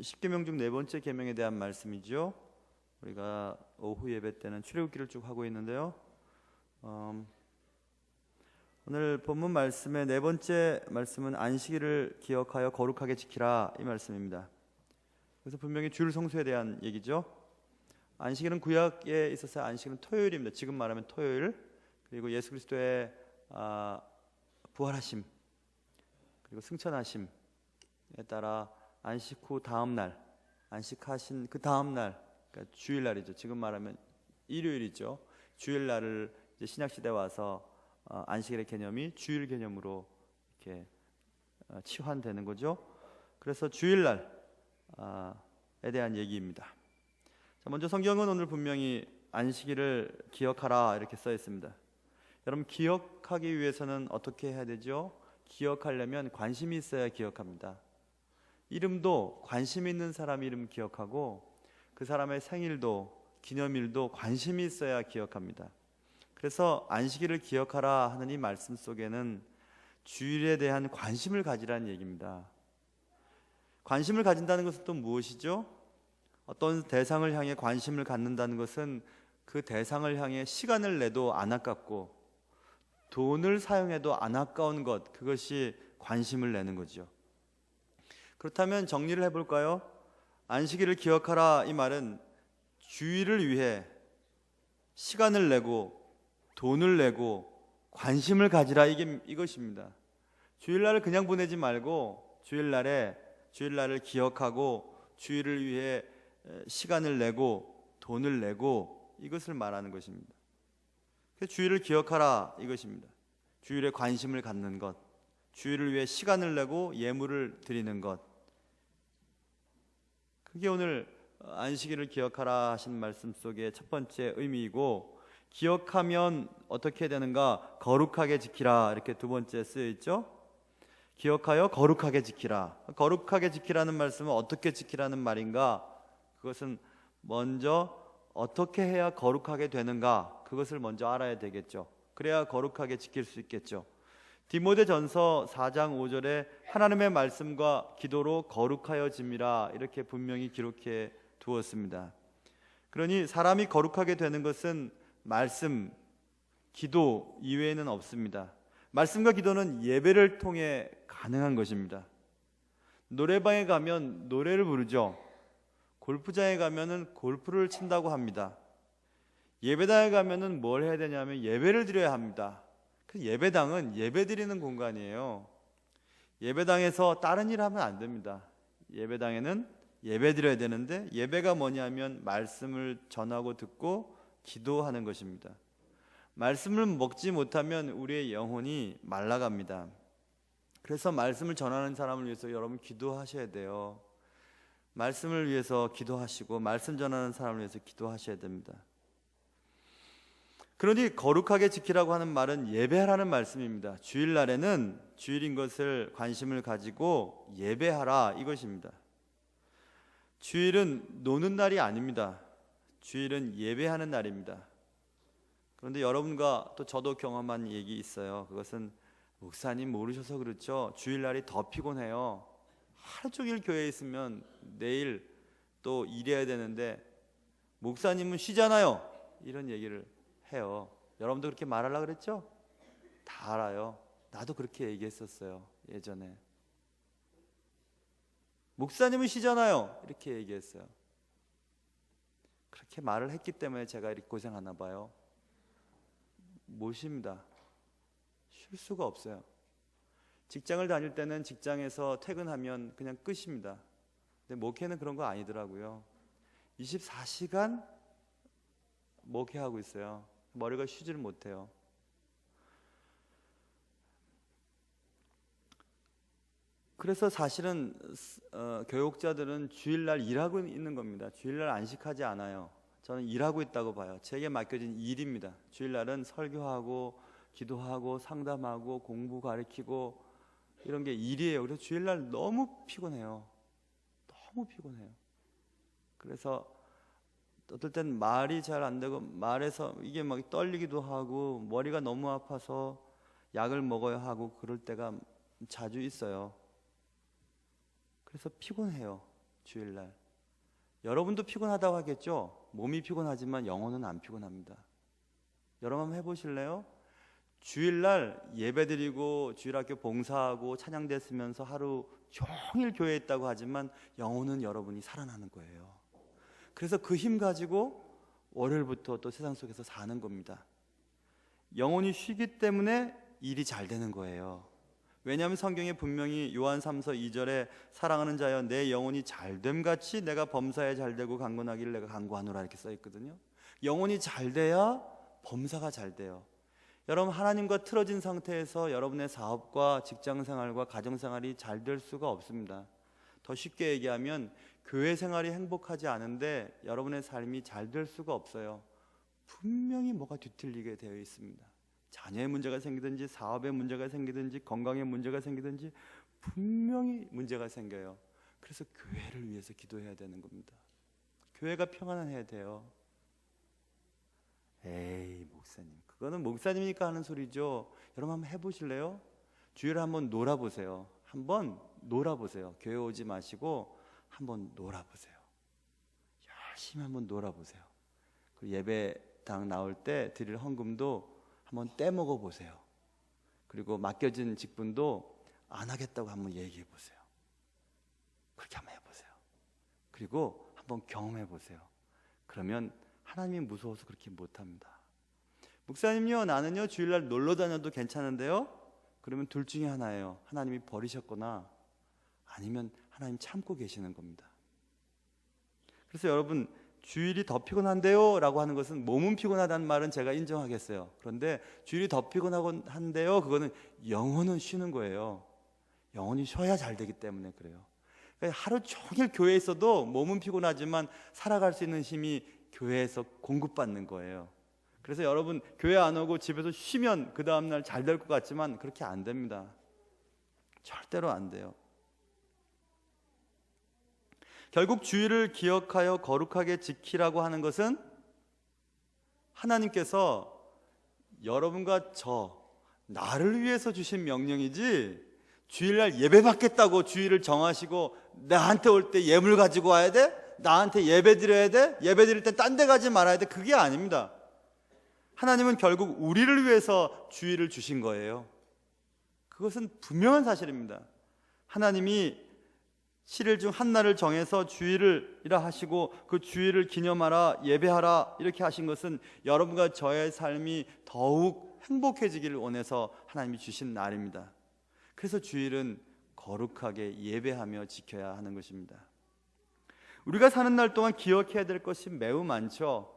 십계명 중 네 번째 계명에 대한 말씀이죠. 우리가 오후 예배 때는 출애굽기를 쭉 하고 있는데요. 오늘 본문 말씀의 네 번째 말씀은 안식일을 기억하여 거룩하게 지키라, 이 말씀입니다. 그래서 분명히 주일 성수에 대한 얘기죠. 안식일은 구약에 있어서 안식일은 토요일입니다. 지금 말하면 토요일, 그리고 예수 그리스도의 부활하심 그리고 승천하심에 따라 안식 후 다음 날, 안식하신 그 다음 날, 그러니까 주일날이죠. 지금 말하면 일요일이죠. 주일날을 이제 신약 시대 와서 안식일의 개념이 주일 개념으로 이렇게 치환되는 거죠. 그래서 주일날에 대한 얘기입니다. 자, 먼저 성경은 오늘 분명히 안식일을 기억하라 이렇게 써 있습니다. 여러분, 기억하기 위해서는 어떻게 해야 되죠? 기억하려면 관심이 있어야 기억합니다. 이름도 관심 있는 사람 이름 기억하고 그 사람의 생일도 기념일도 관심이 있어야 기억합니다. 그래서 안식일을 기억하라 하는 이 말씀 속에는 주일에 대한 관심을 가지라는 얘기입니다. 관심을 가진다는 것은 또 무엇이죠? 어떤 대상을 향해 관심을 갖는다는 것은 그 대상을 향해 시간을 내도 안 아깝고 돈을 사용해도 안 아까운 것, 그것이 관심을 내는 거죠. 그렇다면 정리를 해볼까요? 안식일을 기억하라 이 말은 주일을 위해 시간을 내고 돈을 내고 관심을 가지라, 이것입니다. 주일날을 그냥 보내지 말고 주일날을 기억하고 주일을 위해 시간을 내고 돈을 내고 이것을 말하는 것입니다. 그래서 주일을 기억하라 이것입니다. 주일에 관심을 갖는 것, 주일을 위해 시간을 내고 예물을 드리는 것, 그게 오늘 안식일을 기억하라 하신 말씀 속의 첫 번째 의미이고, 기억하면 어떻게 되는가? 거룩하게 지키라, 이렇게 두 번째 쓰여 있죠. 기억하여 거룩하게 지키라. 거룩하게 지키라는 말씀은 어떻게 지키라는 말인가? 그것은 먼저 어떻게 해야 거룩하게 되는가? 그것을 먼저 알아야 되겠죠. 그래야 거룩하게 지킬 수 있겠죠. 디모데전서 4장 5절에 하나님의 말씀과 기도로 거룩하여짐이라, 이렇게 분명히 기록해 두었습니다. 그러니 사람이 거룩하게 되는 것은 말씀, 기도 이외에는 없습니다. 말씀과 기도는 예배를 통해 가능한 것입니다. 노래방에 가면 노래를 부르죠. 골프장에 가면은 골프를 친다고 합니다. 예배당에 가면은 뭘 해야 되냐면 예배를 드려야 합니다. 그 예배당은 예배 드리는 공간이에요. 예배당에서 다른 일 하면 안 됩니다. 예배당에는 예배 드려야 되는데, 예배가 뭐냐면 말씀을 전하고 듣고 기도하는 것입니다. 말씀을 먹지 못하면 우리의 영혼이 말라갑니다. 그래서 말씀을 전하는 사람을 위해서 여러분 기도하셔야 돼요. 말씀을 위해서 기도하시고 말씀 전하는 사람을 위해서 기도하셔야 됩니다. 그러니 거룩하게 지키라고 하는 말은 예배하라는 말씀입니다. 주일날에는 주일인 것을 관심을 가지고 예배하라, 이것입니다. 주일은 노는 날이 아닙니다. 주일은 예배하는 날입니다. 그런데 여러분과 또 저도 경험한 얘기 있어요. 그것은 목사님 모르셔서 그렇죠. 주일날이 더 피곤해요. 하루 종일 교회에 있으면 내일 또 일해야 되는데 목사님은 쉬잖아요, 이런 얘기를 해요. 여러분도 그렇게 말하려고 그랬죠? 다 알아요. 나도 그렇게 얘기했었어요, 예전에. 목사님은 쉬잖아요, 이렇게 얘기했어요. 그렇게 말을 했기 때문에 제가 이렇게 고생하나 봐요. 못 쉽니다. 쉴 수가 없어요. 직장을 다닐 때는 직장에서 퇴근하면 그냥 끝입니다. 근데 목회는 그런 거 아니더라고요. 24시간 목회하고 있어요. 머리가 쉬지를 못해요. 그래서 사실은 교육자들은 주일날 일하고 있는 겁니다. 주일날 안식하지 않아요. 저는 일하고 있다고 봐요. 제게 맡겨진 일입니다. 주일날은 설교하고 기도하고 상담하고 공부 가르치고 이런 게 일이에요. 그래서 주일날 너무 피곤해요. 너무 피곤해요. 그래서 어떨 땐 말이 잘 안 되고 말에서 이게 막 떨리기도 하고 머리가 너무 아파서 약을 먹어야 하고 그럴 때가 자주 있어요. 그래서 피곤해요. 주일날. 여러분도 피곤하다고 하겠죠? 몸이 피곤하지만 영혼은 안 피곤합니다. 여러분 한번 해보실래요? 주일날 예배드리고 주일학교 봉사하고 찬양대 쓰면서 하루 종일 교회에 있다고 하지만 영혼은 여러분이 살아나는 거예요. 그래서 그 힘 가지고 월요일부터 또 세상 속에서 사는 겁니다. 영혼이 쉬기 때문에 일이 잘 되는 거예요. 왜냐하면 성경에 분명히 요한 3서 2절에 사랑하는 자여 내 영혼이 잘됨같이 내가 범사에 잘되고 강건하기를 내가 간구하노라 이렇게 써 있거든요. 영혼이 잘 돼야 범사가 잘 돼요. 여러분 하나님과 틀어진 상태에서 여러분의 사업과 직장생활과 가정생활이 잘 될 수가 없습니다. 더 쉽게 얘기하면 교회 생활이 행복하지 않은데 여러분의 삶이 잘 될 수가 없어요. 분명히 뭐가 뒤틀리게 되어 있습니다. 자녀의 문제가 생기든지 사업에 문제가 생기든지 건강에 문제가 생기든지 분명히 문제가 생겨요. 그래서 교회를 위해서 기도해야 되는 겁니다. 교회가 평안해야 돼요. 에이 목사님, 그거는 목사님이니까 하는 소리죠. 여러분 한번 해보실래요? 주일에 한번 놀아보세요. 한번 놀아보세요. 교회 오지 마시고 한번 놀아보세요. 열심히 한번 놀아보세요. 그리고 예배당 나올 때 드릴 헌금도 한번 떼먹어 보세요. 그리고 맡겨진 직분도 안 하겠다고 한번 얘기해 보세요. 그렇게 한번 해보세요. 그리고 한번 경험해 보세요. 그러면 하나님이 무서워서 그렇게 못합니다. 목사님요, 나는요 주일날 놀러 다녀도 괜찮은데요? 그러면 둘 중에 하나예요. 하나님이 버리셨거나 아니면 하나님 참고 계시는 겁니다. 그래서 여러분 주일이 더 피곤한데요 라고 하는 것은 몸은 피곤하다는 말은 제가 인정하겠어요. 그런데 주일이 더 피곤한데요, 그거는 영혼은 쉬는 거예요. 영혼이 쉬어야 잘 되기 때문에 그래요. 그러니까 하루 종일 교회에 있어도 몸은 피곤하지만 살아갈 수 있는 힘이 교회에서 공급받는 거예요. 그래서 여러분 교회 안 오고 집에서 쉬면 그 다음날 잘 될 것 같지만 그렇게 안 됩니다. 절대로 안 돼요. 결국 주일을 기억하여 거룩하게 지키라고 하는 것은 하나님께서 여러분과 나를 위해서 주신 명령이지, 주일날 예배 받겠다고 주일을 정하시고 나한테 올 때 예물 가지고 와야 돼? 나한테 예배 드려야 돼? 예배 드릴 때 딴 데 가지 말아야 돼? 그게 아닙니다. 하나님은 결국 우리를 위해서 주일을 주신 거예요. 그것은 분명한 사실입니다. 하나님이 7일 중 한 날을 정해서 주일이라 하시고 그 주일을 기념하라, 예배하라 이렇게 하신 것은 여러분과 저의 삶이 더욱 행복해지기를 원해서 하나님이 주신 날입니다. 그래서 주일은 거룩하게 예배하며 지켜야 하는 것입니다. 우리가 사는 날 동안 기억해야 될 것이 매우 많죠.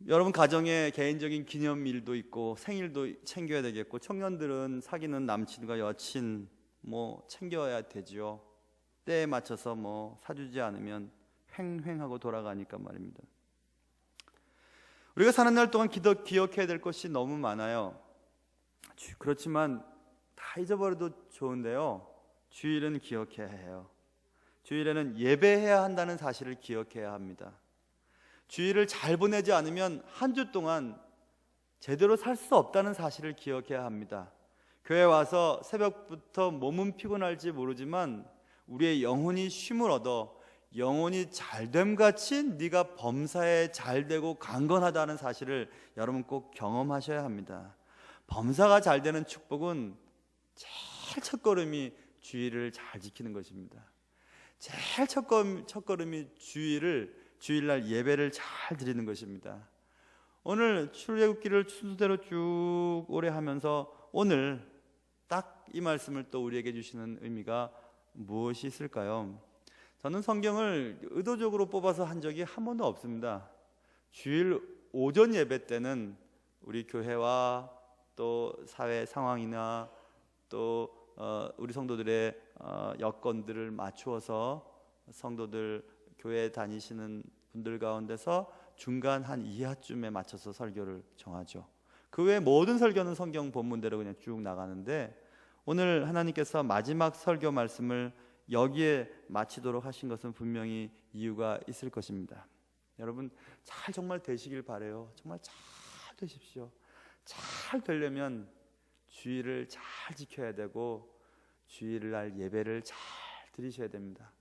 여러분 가정에 개인적인 기념일도 있고 생일도 챙겨야 되겠고, 청년들은 사귀는 남친과 여친 챙겨야 되죠. 때에 맞춰서 사주지 않으면 횡횡하고 돌아가니까 말입니다. 우리가 사는 날 동안 기억해야 될 것이 너무 많아요. 그렇지만 다 잊어버려도 좋은데요, 주일은 기억해야 해요. 주일에는 예배해야 한다는 사실을 기억해야 합니다. 주일을 잘 보내지 않으면 한 주 동안 제대로 살 수 없다는 사실을 기억해야 합니다. 교회 와서 새벽부터 몸은 피곤할지 모르지만 우리의 영혼이 쉼을 얻어 영혼이 잘됨같이 네가 범사에 잘되고 강건하다는 사실을 여러분 꼭 경험하셔야 합니다. 범사가 잘되는 축복은 제일 첫걸음이 주일을 잘 지키는 것입니다. 제일 첫걸음이 주일날 예배를 잘 드리는 것입니다. 오늘 출애굽기를 순서대로 쭉 오래 하면서 오늘 딱 이 말씀을 또 우리에게 주시는 의미가 무엇이 있을까요? 저는 성경을 의도적으로 뽑아서 한 적이 한 번도 없습니다. 주일 오전 예배 때는 우리 교회와 또 사회 상황이나 또 우리 성도들의 여건들을 맞추어서 성도들 교회 다니시는 분들 가운데서 중간 한 이하쯤에 맞춰서 설교를 정하죠. 그 외에 모든 설교는 성경 본문대로 그냥 쭉 나가는데, 오늘 하나님께서 마지막 설교 말씀을 여기에 마치도록 하신 것은 분명히 이유가 있을 것입니다. 여러분 정말 되시길 바라요. 정말 잘 되십시오. 잘 되려면 주일을 잘 지켜야 되고 주일날 예배를 잘 드리셔야 됩니다.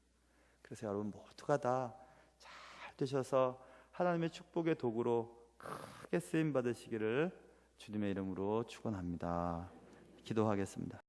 그래서 여러분 모두가 다 잘 되셔서 하나님의 축복의 도구로 크게 쓰임 받으시기를 주님의 이름으로 축원합니다. 기도하겠습니다.